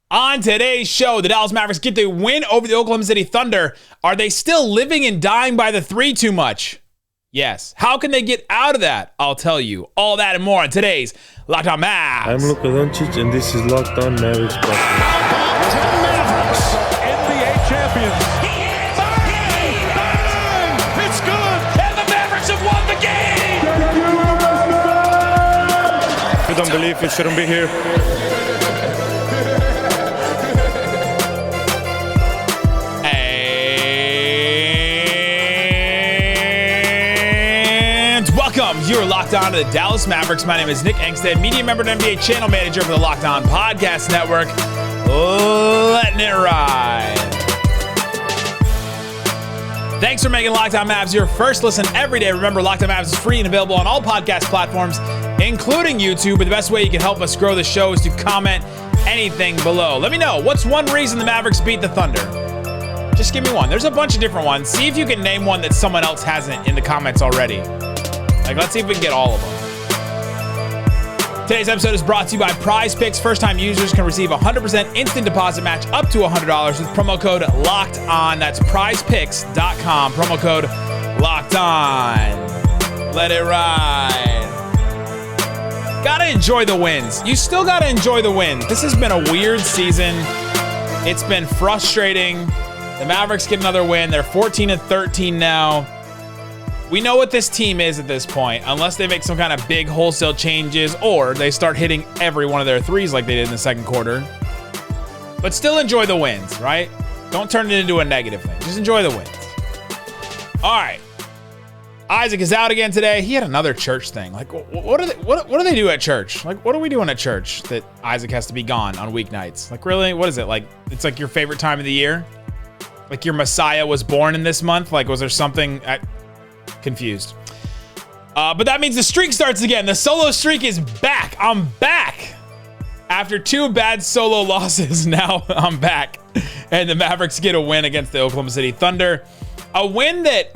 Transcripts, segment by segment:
On today's show, the Dallas Mavericks get the win over the Oklahoma City Thunder. Are they still living and dying by the three too much? Yes. How can they get out of that? I'll tell you. All that and more on today's Locked On Mavs. I'm Luka Doncic, and this is Locked On Mavericks. Mavericks, NBA champions. Bang! It's good! And the Mavericks have won the game! If you don't believe it, shouldn't be here. You're locked on to the Dallas Mavericks. My name is Nick Angstadt, media member and NBA channel manager for the Locked On Podcast Network. Letting it ride. Thanks for making Locked On Mavs your first listen every day. Remember, Locked On Mavs is free and available on all podcast platforms, including YouTube. But the best way you can help us grow the show is to comment anything below. Let me know, what's one reason the Mavericks beat the Thunder? Just give me one. There's a bunch of different ones. See if you can name one that someone else hasn't in the comments already. Let's see if we can get all of them. Today's episode is brought to you by Prize Picks. First-time users can receive a 100% instant deposit match up to $100 with promo code LOCKEDON. That's prizepicks.com. Promo code LOCKEDON. Let it ride. Gotta enjoy the wins. You still gotta enjoy the wins. This has been a weird season. It's been frustrating. The Mavericks get another win. They're 14-13 now. We know what this team is at this point, unless they make some kind of big wholesale changes or they start hitting every one of their threes like they did in the second quarter. But still enjoy the wins, right? Don't turn it into a negative thing. Just enjoy the wins. All right. Isaac is out again today. He had another church thing. What do they do at church? What are we doing at church that Isaac has to be gone on weeknights? Really? What is it? It's like your favorite time of the year? Like your Messiah was born in this month? Was there something... Confused. But that means the streak starts again. The solo streak is back. I'm back. After two bad solo losses, now I'm back. And the Mavericks get a win against the Oklahoma City Thunder. A win that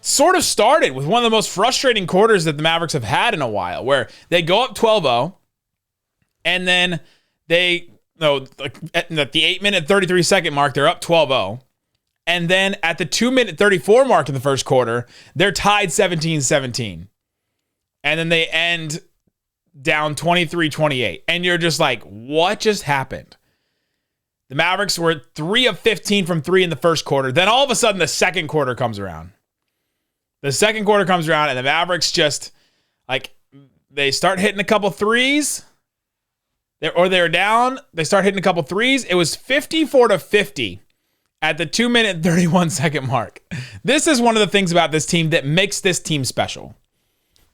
sort of started with one of the most frustrating quarters that the Mavericks have had in a while, where they go up 12-0, and then at the 8-minute, 33-second mark, they're up 12-0. And then at the 2-minute 34 mark in the first quarter, they're tied 17-17. And then they end down 23-28. And you're just like, what just happened? The Mavericks were 3 of 15 from 3 in the first quarter. Then all of a sudden, the second quarter comes around. The second quarter comes around, and the Mavericks just, they start hitting a couple threes. They're down. They start hitting a couple threes. It was 54-50. At the 2-minute, 31-second mark. This is one of the things about this team that makes this team special.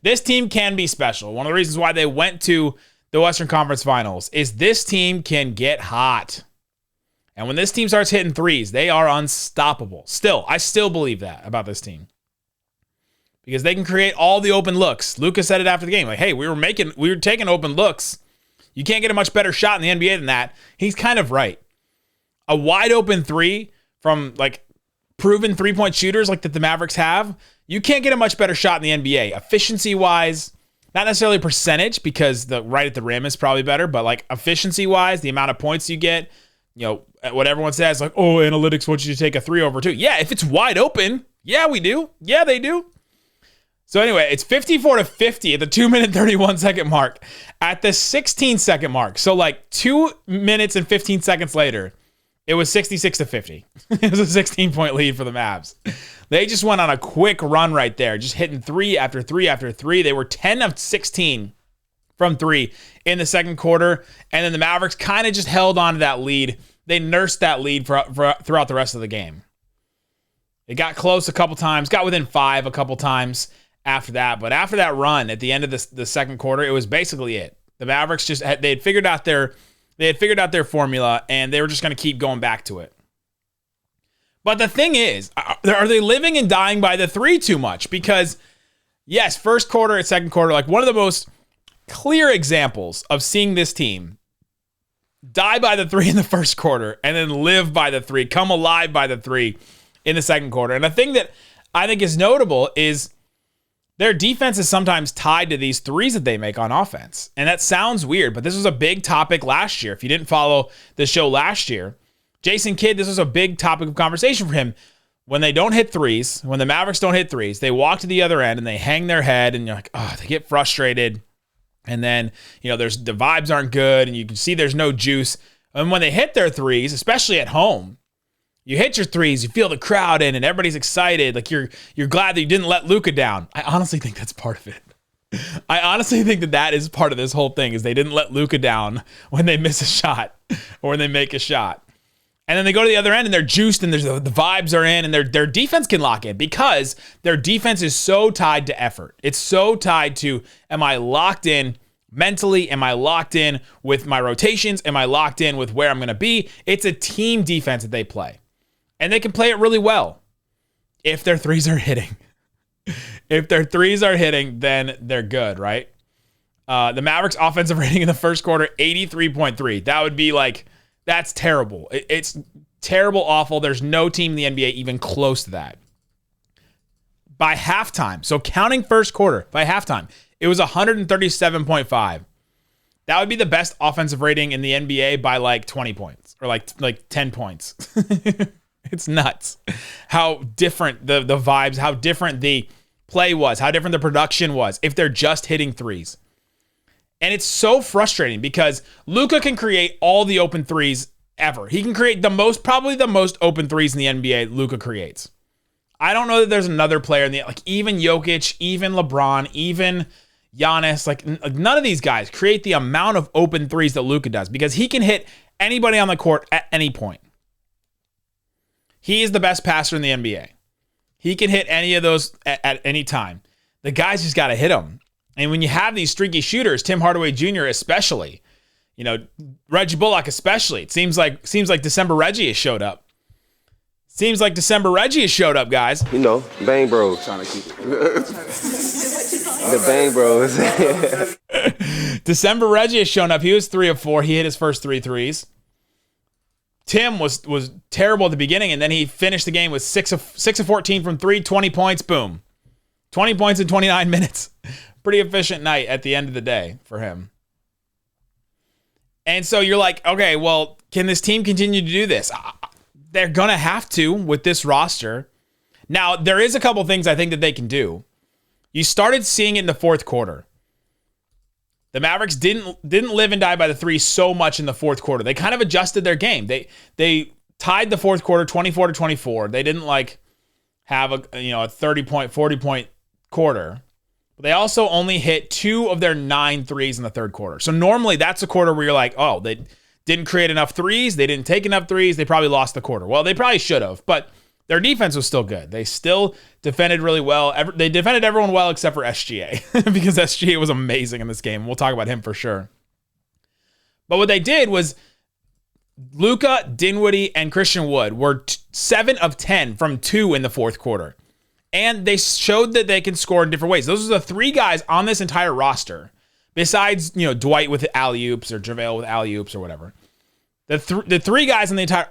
This team can be special. One of the reasons why they went to the Western Conference Finals is this team can get hot. And when this team starts hitting threes, they are unstoppable. I still believe that about this team. Because they can create all the open looks. Luka said it after the game. Hey, we were taking open looks. You can't get a much better shot in the NBA than that. He's kind of right. A wide open three from proven three-point shooters that the Mavericks have, you can't get a much better shot in the NBA. Efficiency-wise, not necessarily percentage, because the right at the rim is probably better, but efficiency-wise, the amount of points you get, what everyone says, analytics want you to take a 3 over 2. Yeah, if it's wide open, yeah, we do. Yeah, they do. So anyway, it's 54-50 at the 2-minute, 31-second mark. At the 16-second mark, so 2 minutes and 15 seconds later, it was 66-50. It was a 16-point lead for the Mavs. They just went on a quick run right there, just hitting 3 after 3 after 3. They were 10 of 16 from 3 in the second quarter, and then the Mavericks kind of just held on to that lead. They nursed that lead throughout the rest of the game. It got close a couple times, got within 5 a couple times after that, but after that run at the end of the second quarter, it was basically it. The Mavericks they had figured out their formula, and they were just going to keep going back to it. But the thing is, are they living and dying by the three too much? Because, yes, first quarter and second quarter, one of the most clear examples of seeing this team die by the three in the first quarter and then live by the three, come alive by the three in the second quarter. And the thing that I think is notable is their defense is sometimes tied to these threes that they make on offense. And that sounds weird, but this was a big topic last year. If you didn't follow the show last year, Jason Kidd, this was a big topic of conversation for him. When they don't hit threes, when the Mavericks don't hit threes, they walk to the other end and they hang their head and you're like, oh, they get frustrated. And then, there's the vibes aren't good and you can see there's no juice. And when they hit their threes, especially at home, you hit your threes, you feel the crowd in and everybody's excited. Like you're glad that you didn't let Luka down. I honestly think that's part of it. I honestly think that is part of this whole thing is they didn't let Luka down when they miss a shot or when they make a shot. And then they go to the other end and they're juiced and there's the vibes are in and their defense can lock in because their defense is so tied to effort. It's so tied to, am I locked in mentally? Am I locked in with my rotations? Am I locked in with where I'm going to be? It's a team defense that they play. And they can play it really well if their threes are hitting. If their threes are hitting, then they're good, right? The Mavericks offensive rating in the first quarter, 83.3. That would be like, that's terrible. It's terrible, awful. There's no team in the NBA even close to that. By halftime, so counting first quarter, by halftime, it was 137.5. That would be the best offensive rating in the NBA by like 20 points or like 10 points. It's nuts how different the vibes, how different the play was, how different the production was if they're just hitting threes. And it's so frustrating because Luka can create all the open threes ever. He can create probably the most open threes in the NBA Luka creates. I don't know that there's another player in the, like even Jokic, even LeBron, even Giannis, like none of these guys create the amount of open threes that Luka does because he can hit anybody on the court at any point. He is the best passer in the NBA. He can hit any of those at any time. The guys just got to hit them. And when you have these streaky shooters, Tim Hardaway Jr. especially, Reggie Bullock especially, it seems like December Reggie has showed up. Seems like December Reggie has showed up, guys. Bang Bros. Trying to keep the Bang Bros. December Reggie has shown up. He was 3 of 4. He hit his first 3 threes. Tim was terrible at the beginning, and then he finished the game with 6 of 14 from 3, 20 points, boom. 20 points in 29 minutes. Pretty efficient night at the end of the day for him. And so you're like, okay, well, can this team continue to do this? They're going to have to with this roster. Now, there is a couple things I think that they can do. You started seeing it in the fourth quarter. The Mavericks didn't live and die by the three so much in the fourth quarter. They kind of adjusted their game. They tied the fourth quarter 24-24. They didn't have a 30-point, 40-point quarter. But they also only hit 2 of their 9 threes in the third quarter. So normally that's a quarter where you're like, oh, they didn't create enough threes. They didn't take enough threes. They probably lost the quarter. Well, they probably should have, but their defense was still good. They still defended really well. They defended everyone well except for SGA because SGA was amazing in this game. We'll talk about him for sure. But what they did was Luka, Dinwiddie, and Christian Wood were 7 of 10 from 2 in the fourth quarter. And they showed that they can score in different ways. Those are the 3 guys on this entire roster, besides Dwight with alley-oops or JaVale with alley-oops or whatever. The 3 guys in the entire,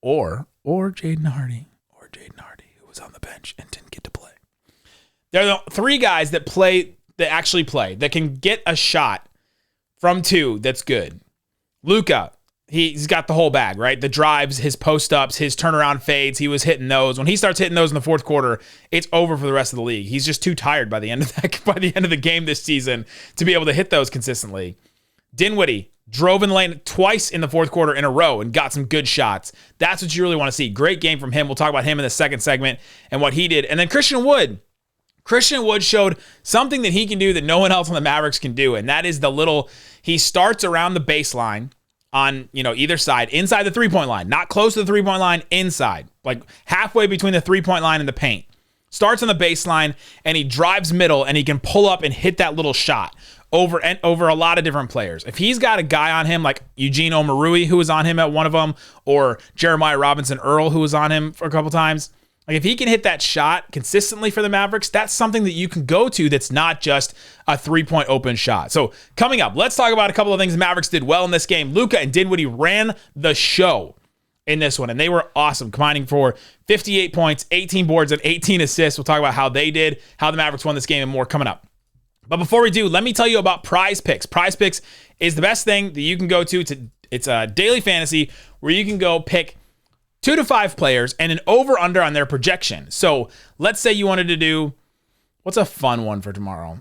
or Jaden Hardy, who was on the bench and didn't get to play. They're the 3 guys that actually play, that can get a shot from 2 that's good. Luka, he's got the whole bag, right? The drives, his post-ups, his turnaround fades, he was hitting those. When he starts hitting those in the fourth quarter, it's over for the rest of the league. He's just too tired by the end of the game this season to be able to hit those consistently. Dinwiddie drove in the lane twice in the fourth quarter in a row and got some good shots. That's what you really want to see. Great game from him. We'll talk about him in the second segment and what he did. And then Christian Wood. Christian Wood showed something that he can do that no one else on the Mavericks can do, and that is he starts around the baseline on either side, inside the three-point line, not close to the three-point line, inside, like halfway between the three-point line and the paint. Starts on the baseline, and he drives middle, and he can pull up and hit that little shot over a lot of different players. If he's got a guy on him like Eugene Omarui, who was on him at one of them, or Jeremiah Robinson Earl, who was on him for a couple times, like if he can hit that shot consistently for the Mavericks, that's something that you can go to that's not just a three-point open shot. So coming up, let's talk about a couple of things the Mavericks did well in this game. Luka and Dinwiddie ran the show. in this one, and they were awesome, combining for 58 points, 18 boards, and 18 assists. We'll talk about how they did, how the Mavericks won this game, and more coming up. But before we do, let me tell you about Prize Picks. Prize Picks is the best thing that you can go to. It's a daily fantasy where you can go pick 2 to 5 players and an over-under on their projection. So let's say you wanted to do, what's a fun one for tomorrow?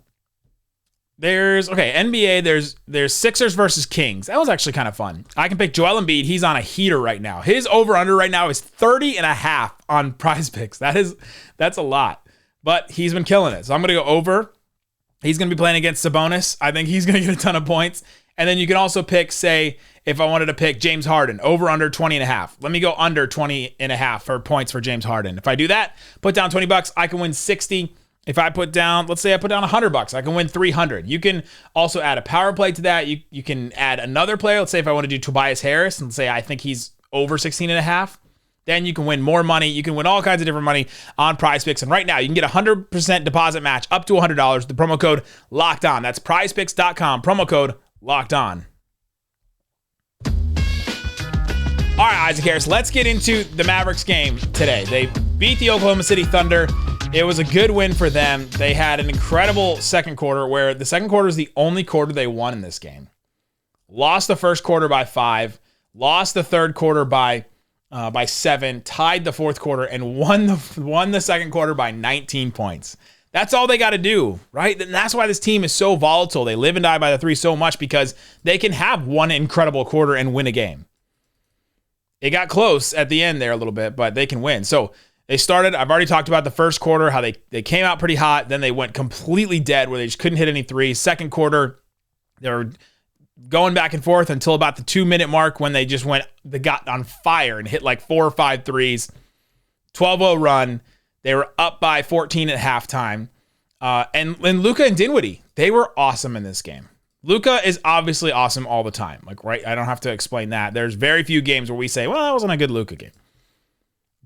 NBA, there's Sixers versus Kings. That was actually kind of fun. I can pick Joel Embiid. He's on a heater right now. His over-under right now is 30.5 on Prize Picks. That's a lot. But he's been killing it. So I'm going to go over. He's going to be playing against Sabonis. I think he's going to get a ton of points. And then you can also pick, say, if I wanted to pick James Harden, over under 20.5. Let me go under 20.5 for points for James Harden. If I do that, put down $20, I can win 60. If I put down, let's say I put down $100, I can win 300. You can also add a power play to that. You can add another player. Let's say if I want to do Tobias Harris and say I think he's over 16.5, then you can win more money. You can win all kinds of different money on Prize Picks. And right now you can get a 100% deposit match up to $100. The promo code Locked On. That's prizepicks.com. Promo code Locked On. All right, Isaac Harris, let's get into the Mavericks game today. They beat the Oklahoma City Thunder. It was a good win for them. They had an incredible second quarter where the second quarter is the only quarter they won in this game. Lost the first quarter by 5, lost the third quarter by 7, tied the fourth quarter, and won the second quarter by 19 points. That's all they got to do, right? And that's why this team is so volatile. They live and die by the 3 so much because they can have one incredible quarter and win a game. It got close at the end there a little bit, but they can win. So they started, I've already talked about the first quarter, how they came out pretty hot. Then they went completely dead where they just couldn't hit any threes. Second quarter, they were going back and forth until about the 2-minute mark when they got on fire and hit like 4 or 5 threes. 12-0 run. They were up by 14 at halftime. And Luka and Dinwiddie, they were awesome in this game. Luka is obviously awesome all the time. Like, right? I don't have to explain that. There's very few games where we say, well, that wasn't a good Luka game.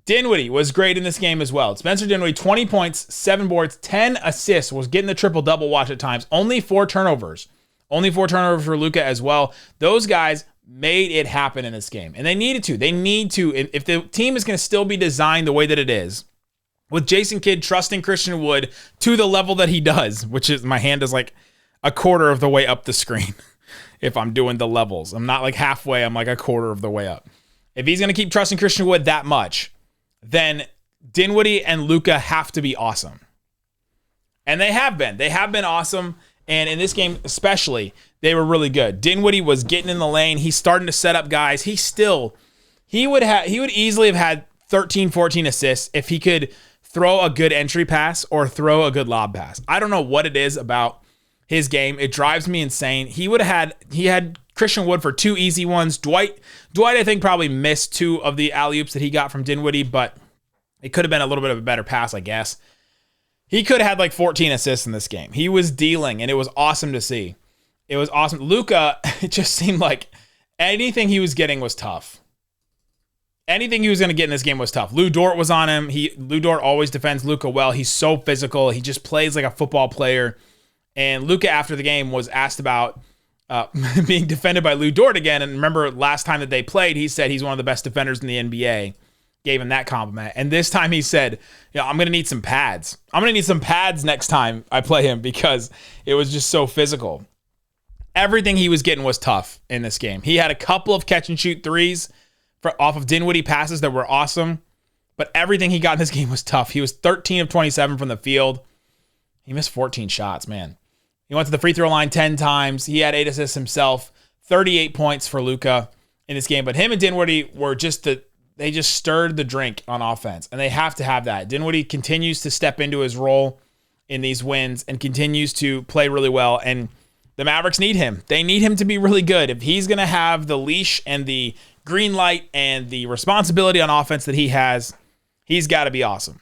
Dinwiddie was great in this game as well. Spencer Dinwiddie, 20 points, 7 boards, 10 assists, was getting the triple-double watch at times. Only 4 turnovers. Only 4 turnovers for Luka as well. Those guys made it happen in this game. And they needed to. They need to. If the team is going to still be designed the way that it is, with Jason Kidd trusting Christian Wood to the level that he does, which is, my hand is like a quarter of the way up the screen if I'm doing the levels. I'm not like halfway. I'm like a quarter of the way up. If he's going to keep trusting Christian Wood that much, then Dinwiddie and Luka have to be awesome. And they have been. They have been awesome. And in this game especially, they were really good. Dinwiddie was getting in the lane. He's starting to set up guys. He would easily have had 13, 14 assists if he could throw a good entry pass or throw a good lob pass. I don't know what it is about his game. It drives me insane. He had Christian Wood for 2 easy ones. Dwight, I think, probably missed 2 of the alley-oops that he got from Dinwiddie, but it could have been a little bit of a better pass, I guess. He could have had like 14 assists in this game. He was dealing, and it was awesome to see. It was awesome. Luka, it just seemed like anything he was getting was tough. Anything he was going to get in this game was tough. Lou Dort was on him. Lou Dort always defends Luka well. He's so physical. He just plays like a football player. And Luka, after the game, was asked about being defended by Lou Dort again. And remember, last time that they played, he said he's one of the best defenders in the NBA. Gave him that compliment. And this time he said, I'm going to need some pads. I'm going to need some pads next time I play him because it was just so physical. Everything he was getting was tough in this game. He had a couple of catch-and-shoot threes off of Dinwiddie passes that were awesome, but everything he got in this game was tough. He was 13 of 27 from the field. He missed 14 shots, man. He went to the free throw line 10 times. He had 8 assists himself, 38 points for Luka in this game. But him and Dinwiddie were they just stirred the drink on offense, and they have to have that. Dinwiddie continues to step into his role in these wins and continues to play really well, and the Mavericks need him. They need him to be really good. If he's going to have the leash and the green light and the responsibility on offense that he has, he's got to be awesome.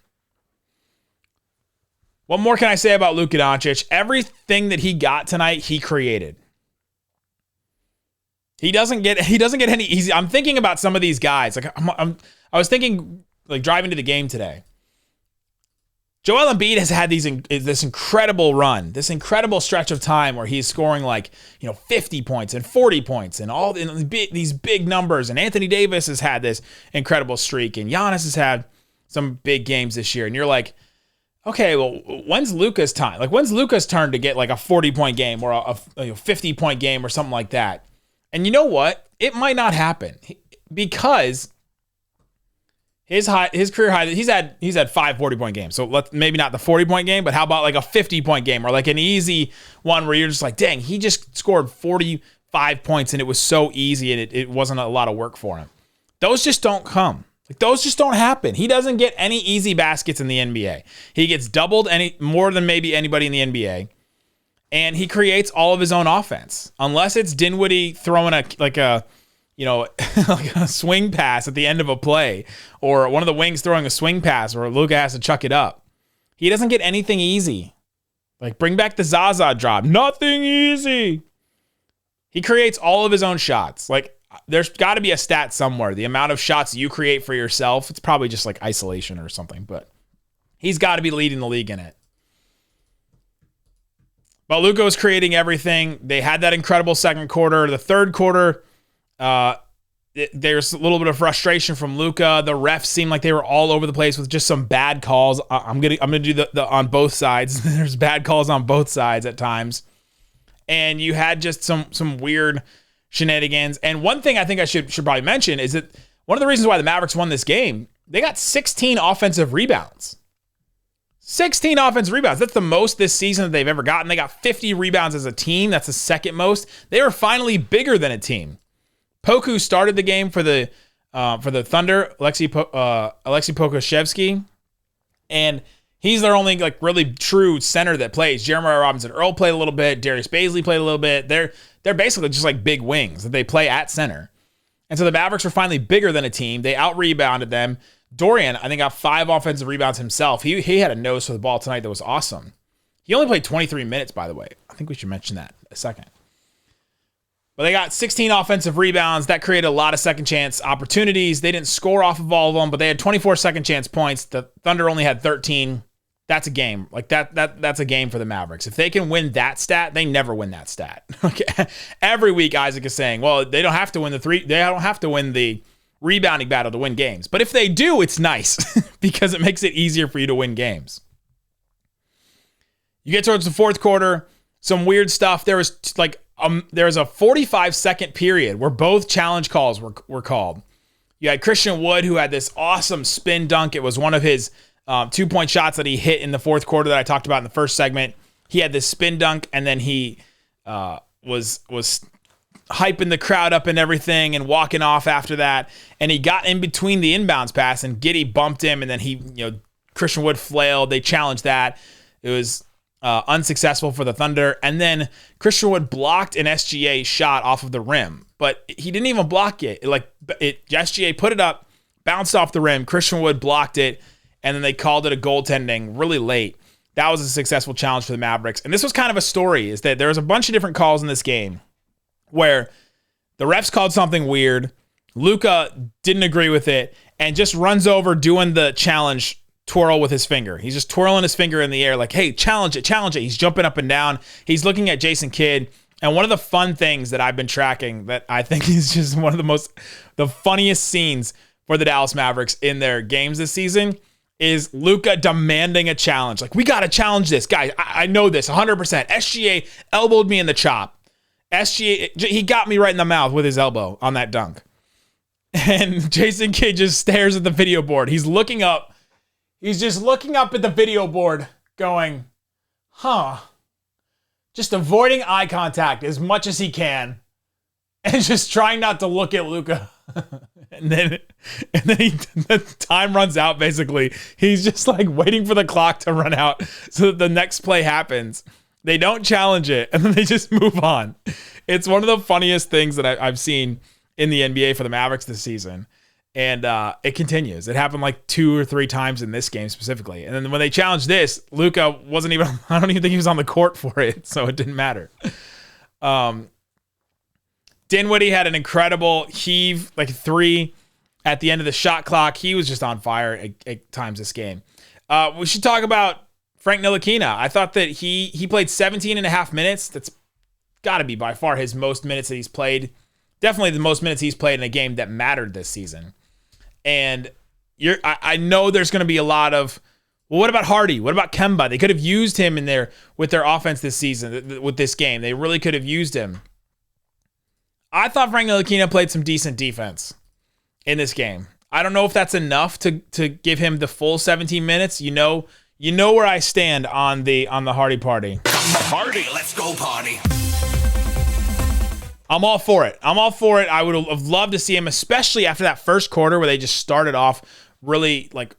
What more can I say about Luka Doncic? Everything that he got tonight, he created. He doesn't get any easy. I'm thinking about some of these guys. Like I was thinking, like driving to the game today. Joel Embiid has had this incredible run, this incredible stretch of time where he's scoring 50 points and 40 points and all these big numbers. And Anthony Davis has had this incredible streak, and Giannis has had some big games this year. And you're like, okay, well, when's Luka's time? When's Luka's turn to get a 40-point game or a 50-point game or something like that? And you know what? It might not happen because his career high, he's had 5 40-point games. So maybe not the 40-point game, but how about a 50-point game or an easy one where you're just like, dang, he just scored 45 points and it was so easy and it wasn't a lot of work for him. Those just don't come. Those just don't happen. He doesn't get any easy baskets in the NBA. He gets doubled more than maybe anybody in the NBA. And he creates all of his own offense. Unless it's Dinwiddie throwing a swing pass at the end of a play, or one of the wings throwing a swing pass, or Luka has to chuck it up. He doesn't get anything easy. Bring back the Zaza drop. Nothing easy. He creates all of his own shots. There's got to be a stat somewhere. The amount of shots you create for yourself, it's probably just isolation or something, but he's got to be leading the league in it. But Luka was creating everything. They had that incredible second quarter. The third quarter, there's a little bit of frustration from Luka. The refs seemed like they were all over the place with just some bad calls. I'm gonna do the on both sides. There's bad calls on both sides at times, and you had just some weird shenanigans. And one thing I think I should probably mention is that one of the reasons why the Mavericks won this game, they got 16 offensive rebounds. 16 offensive rebounds. That's the most this season that they've ever gotten. They got 50 rebounds as a team. That's the second most. They were finally bigger than a team. Poku started the game for the Thunder, Alexei Pokusevski, and he's their only really true center that plays. Jeremiah Robinson-Earl played a little bit. Darius Bazley played a little bit. They're basically just big wings that they play at center. And so the Mavericks were finally bigger than a team. They out-rebounded them. Dorian, I think, got 5 offensive rebounds himself. He had a nose for the ball tonight that was awesome. He only played 23 minutes, by the way. I think we should mention that in a second. But they got 16 offensive rebounds. That created a lot of second chance opportunities. They didn't score off of all of them, but they had 24 second chance points. The Thunder only had 13. That's a game. That's a game for the Mavericks. If they can win that stat, they never win that stat. Every week Isaac is saying, well, they don't have to win the rebounding battle to win games. But if they do, it's nice because it makes it easier for you to win games. You get towards the fourth quarter, some weird stuff. There was a 45-second period where both challenge calls were called. You had Christian Wood, who had this awesome spin dunk. It was one of his 2-point shots that he hit in the fourth quarter that I talked about in the first segment. He had this spin dunk, and then he was hyping the crowd up and everything and walking off after that. And he got in between the inbounds pass, and Giddey bumped him, and then Christian Wood flailed. They challenged that. It was unsuccessful for the Thunder. And then Christian Wood blocked an SGA shot off of the rim, but he didn't even block it. SGA put it up, bounced off the rim. Christian Wood blocked it, and then they called it a goaltending really late. That was a successful challenge for the Mavericks. And this was kind of a story, is that there was a bunch of different calls in this game where the refs called something weird. Luka didn't agree with it and just runs over doing the challenge twirl with his finger. He's just twirling his finger in the air hey, challenge it. He's jumping up and down. He's looking at Jason Kidd. And one of the fun things that I've been tracking that I think is just one of the funniest scenes for the Dallas Mavericks in their games this season is Luka demanding a challenge. We got to challenge this. Guys, I know this 100%. SGA elbowed me in the chop. He got me right in the mouth with his elbow on that dunk. And Jason Kidd just stares at the video board. He's looking up. He's just looking up at the video board going, just avoiding eye contact as much as he can and just trying not to look at Luka. and then the time runs out, basically. He's just waiting for the clock to run out so that the next play happens. They don't challenge it, and then they just move on. It's one of the funniest things that I've seen in the NBA for the Mavericks this season. And it continues. It happened 2 or 3 times in this game specifically. And then when they challenged this, Luka wasn't even, I don't even think he was on the court for it, so it didn't matter. Dinwiddie had an incredible heave, 3 at the end of the shot clock. He was just on fire at times this game. We should talk about Frank Ntilikina. I thought that he played 17 and a half minutes. That's got to be by far his most minutes that he's played. Definitely the most minutes he's played in a game that mattered this season. And I know there's going to be a lot of, well, what about Hardy? What about Kemba? They could have used him with their offense this season, with this game. They really could have used him. I thought Frank Ntilikina played some decent defense in this game. I don't know if that's enough to give him the full 17 minutes. You know where I stand on the Hardy party. Hardy, let's go party. I'm all for it. I would have loved to see him, especially after that first quarter where they just started off really like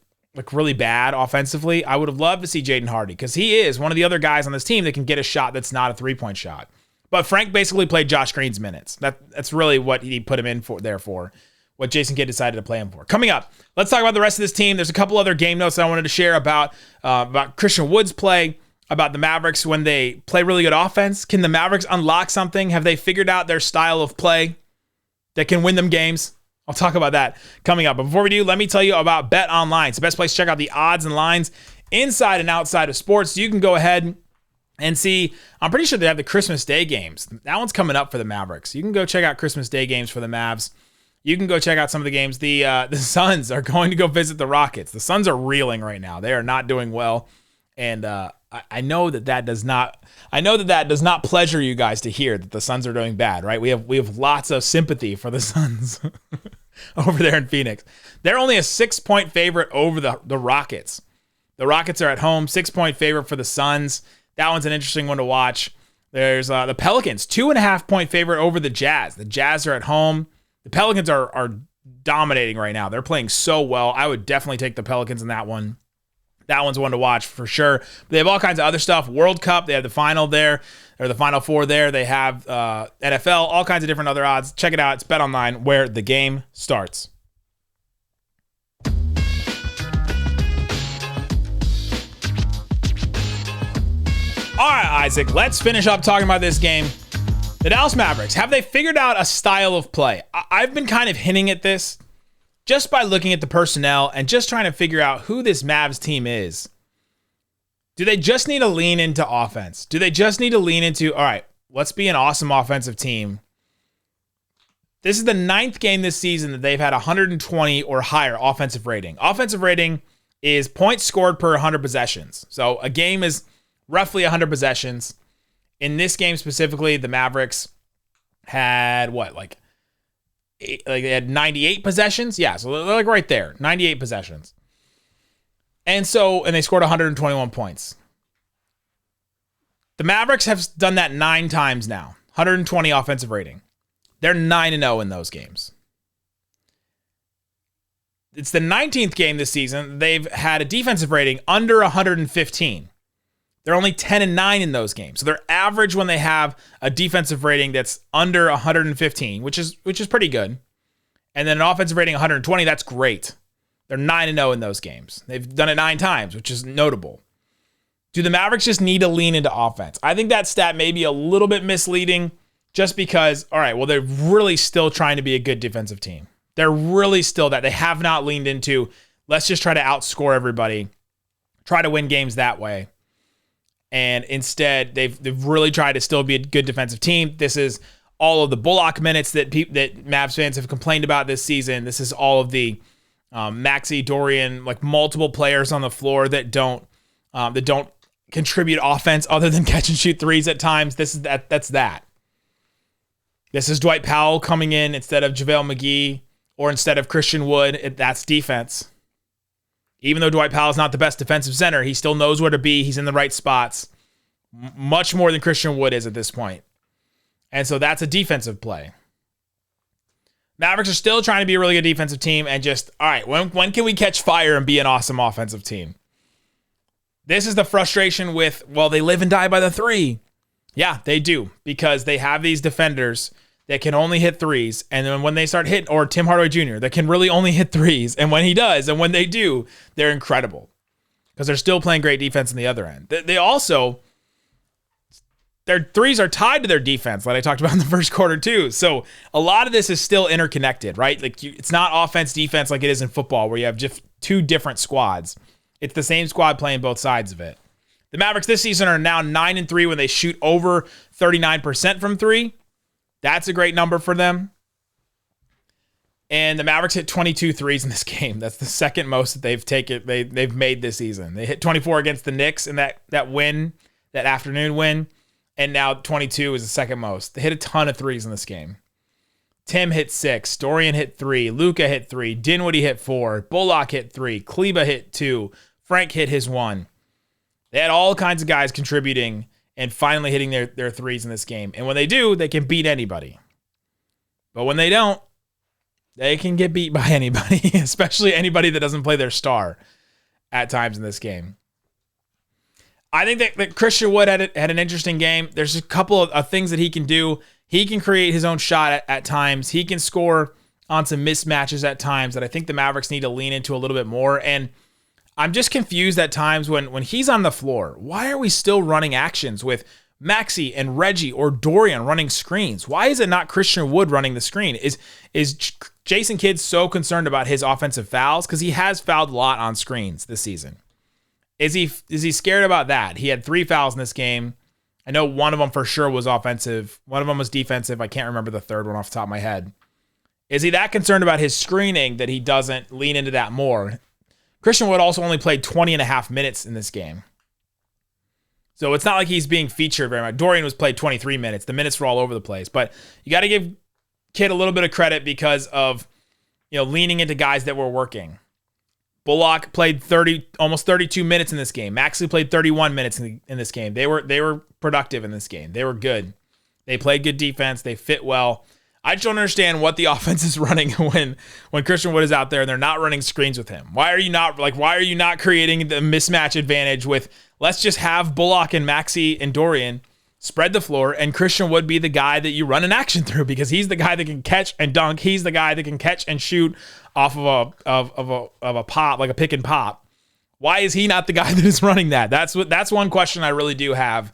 really bad offensively. I would have loved to see Jaden Hardy because he is one of the other guys on this team that can get a shot that's not a three-point shot. But Frank basically played Josh Green's minutes. That's really what he put him in for, what Jason Kidd decided to play him for. Coming up, let's talk about the rest of this team. There's a couple other game notes that I wanted to share about Christian Wood's play, about the Mavericks when they play really good offense. Can the Mavericks unlock something? Have they figured out their style of play that can win them games? I'll talk about that coming up. But before we do, let me tell you about BetOnline. It's the best place to check out the odds and lines inside and outside of sports. You can go ahead and see, I'm pretty sure they have the Christmas Day games. That one's coming up for the Mavericks. You can go check out Christmas Day games for the Mavs. You can go check out some of the games. The Suns are going to go visit the Rockets. The Suns are reeling right now. They are not doing well. And I know that does not pleasure you guys to hear that the Suns are doing bad, right? We have lots of sympathy for the Suns over there in Phoenix. They're only a 6-point favorite over the Rockets. The Rockets are at home, 6-point favorite for the Suns. That one's an interesting one to watch. There's the Pelicans, 2.5-point favorite over the Jazz. The Jazz are at home. The Pelicans are dominating right now. They're playing so well. I would definitely take the Pelicans in that one. That one's one to watch for sure. But they have all kinds of other stuff. World Cup, they have the final there, or the Final Four there. They have NFL, all kinds of different other odds. Check it out. It's BetOnline, where the game starts. All right, Isaac, let's finish up talking about this game. The Dallas Mavericks, have they figured out a style of play? I've been kind of hinting at this just by looking at the personnel and just trying to figure out who this Mavs team is. Do they just need to lean into offense? Do they just need to lean into, all right, let's be an awesome offensive team? This is the 9th game this season that they've had 120 or higher offensive rating. Offensive rating is points scored per 100 possessions. So a game is roughly 100 possessions. In this game specifically, the Mavericks had they had 98 possessions. Yeah, so they're like right there, 98 possessions. And they scored 121 points. The Mavericks have done that 9 times now, 120 offensive rating. They're 9-0 in those games. It's the 19th game this season. They've had a defensive rating under 115. They're only 10-9 in those games. So their average when they have a defensive rating that's under 115, which is pretty good. And then an offensive rating 120, that's great. They're 9-0 in those games. They've done it 9 times, which is notable. Do the Mavericks just need to lean into offense? I think that stat may be a little bit misleading just because, all right, well, they're really still trying to be a good defensive team. They're really still that. They have not leaned into, let's just try to outscore everybody, try to win games that way. And instead, they've really tried to still be a good defensive team. This is all of the Bullock minutes that Mavs fans have complained about this season. This is all of the Maxey, Dorian, like multiple players on the floor that don't contribute offense other than catch and shoot threes at times. That's that. This is Dwight Powell coming in instead of JaVale McGee or instead of Christian Wood. That's defense. Even though Dwight Powell is not the best defensive center, he still knows where to be. He's in the right spots. Much more than Christian Wood is at this point. And so that's a defensive play. Mavericks are still trying to be a really good defensive team and just, all right, when can we catch fire and be an awesome offensive team? This is the frustration with, well, they live and die by the 3. Yeah, they do, because they have these defenders that can only hit threes, and then when they start hitting, or Tim Hardaway Jr., that can really only hit threes, and when he does, and when they do, they're incredible, because they're still playing great defense on the other end. They also, their threes are tied to their defense, like I talked about in the first quarter too, so a lot of this is still interconnected, right? Like it's not offense, defense like it is in football, where you have just 2 different squads. It's the same squad playing both sides of it. The Mavericks this season are now 9-3 when they shoot over 39% from three. That's a great number for them. And the Mavericks hit 22 threes in this game. That's the second most that they've made this season. They hit 24 against the Knicks in that win, that afternoon win. And now 22 is the second most. They hit a ton of threes in this game. Tim hit 6. Dorian hit 3. Luka hit 3. Dinwiddie hit 4. Bullock hit 3. Kleba hit 2. Frank hit his 1. They had all kinds of guys contributing and finally hitting their threes in this game. And when they do, they can beat anybody. But when they don't, they can get beat by anybody, especially anybody that doesn't play their star at times in this game. I think that Christian Wood had an interesting game. There's a couple of things that he can do. He can create his own shot at times. He can score on some mismatches at times that I think the Mavericks need to lean into a little bit more. And I'm just confused at times when he's on the floor. Why are we still running actions with Maxey and Reggie or Dorian running screens? Why is it not Christian Wood running the screen? Is Jason Kidd so concerned about his offensive fouls? Because he has fouled a lot on screens this season. Is he scared about that? He had 3 fouls in this game. I know one of them for sure was offensive. One of them was defensive. I can't remember the third one off the top of my head. Is he that concerned about his screening that he doesn't lean into that more? Christian Wood also only played 20 and a half minutes in this game. So it's not like he's being featured very much. Dorian was played 23 minutes. The minutes were all over the place. But you got to give Kidd a little bit of credit because of, leaning into guys that were working. Bullock played almost 32 minutes in this game. Maxley played 31 minutes in this game. They were productive in this game. They were good. They played good defense. They fit well. I just don't understand what the offense is running when Christian Wood is out there and they're not running screens with him. Why are you not creating the mismatch advantage with, let's just have Bullock and Maxey and Dorian spread the floor and Christian Wood be the guy that you run an action through because he's the guy that can catch and dunk. He's the guy that can catch and shoot off of a pop, like a pick and pop. Why is he not the guy that is running that? That's one question I really do have.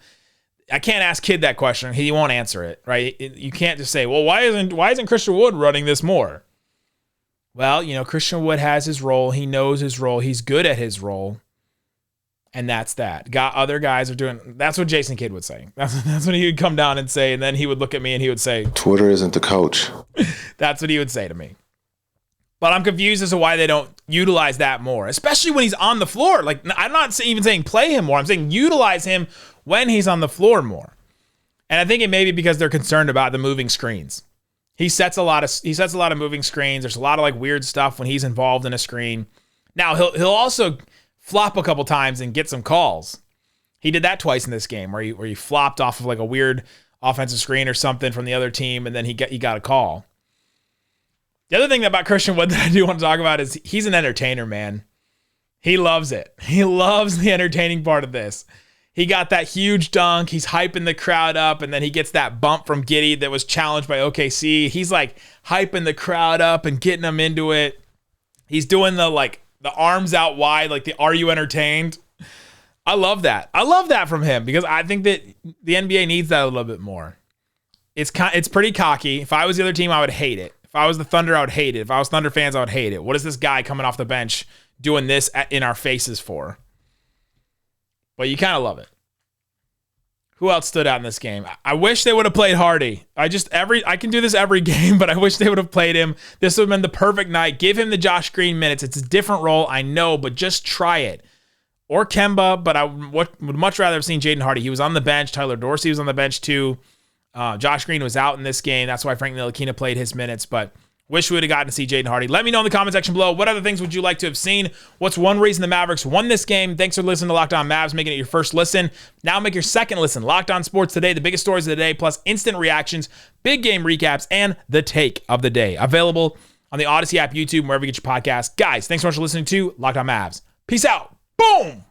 I can't ask Kidd that question. He won't answer it, right? You can't just say, well, why isn't Christian Wood running this more? Well, Christian Wood has his role. He knows his role. He's good at his role. And that's that. Other guys are doing, that's what Jason Kidd would say. That's what he would come down and say. And then he would look at me and he would say, Twitter isn't the coach. That's what he would say to me. But I'm confused as to why they don't utilize that more, especially when he's on the floor. Like, I'm not even saying play him more. I'm saying utilize him when he's on the floor more. And I think it may be because they're concerned about the moving screens. He sets a lot of moving screens. There's a lot of like weird stuff when he's involved in a screen. Now he'll also flop a couple times and get some calls. He did that twice in this game where he flopped off of like a weird offensive screen or something from the other team, and then he got a call. The other thing about Christian Wood that I do want to talk about is he's an entertainer, man. He loves it. He loves the entertaining part of this. He got that huge dunk. He's hyping the crowd up, and then he gets that bump from Giddey that was challenged by OKC. He's like hyping the crowd up and getting them into it. He's doing the arms out wide, like the "Are you entertained?" I love that. I love that from him because I think that the NBA needs that a little bit more. It's pretty cocky. If I was the other team, I would hate it. If I was the Thunder, I would hate it. If I was Thunder fans, I would hate it. What is this guy coming off the bench doing this in our faces for? But you kind of love it. Who else stood out in this game? I wish they would have played Hardy. I can do this every game, but I wish they would have played him. This would have been the perfect night. Give him the Josh Green minutes. It's a different role, I know, but just try it. Or Kemba, but I would much rather have seen Jaden Hardy. He was on the bench. Tyler Dorsey was on the bench too. Josh Green was out in this game. That's why Frank Ntilikina played his minutes, but wish we would have gotten to see Jaden Hardy. Let me know in the comment section below. What other things would you like to have seen? What's one reason the Mavericks won this game? Thanks for listening to Locked On Mavs, making it your first listen. Now make your second listen. Locked On Sports Today, the biggest stories of the day, plus instant reactions, big game recaps, and the take of the day. Available on the Odyssey app, YouTube, wherever you get your podcasts. Guys, thanks so much for listening to Locked On Mavs. Peace out. Boom!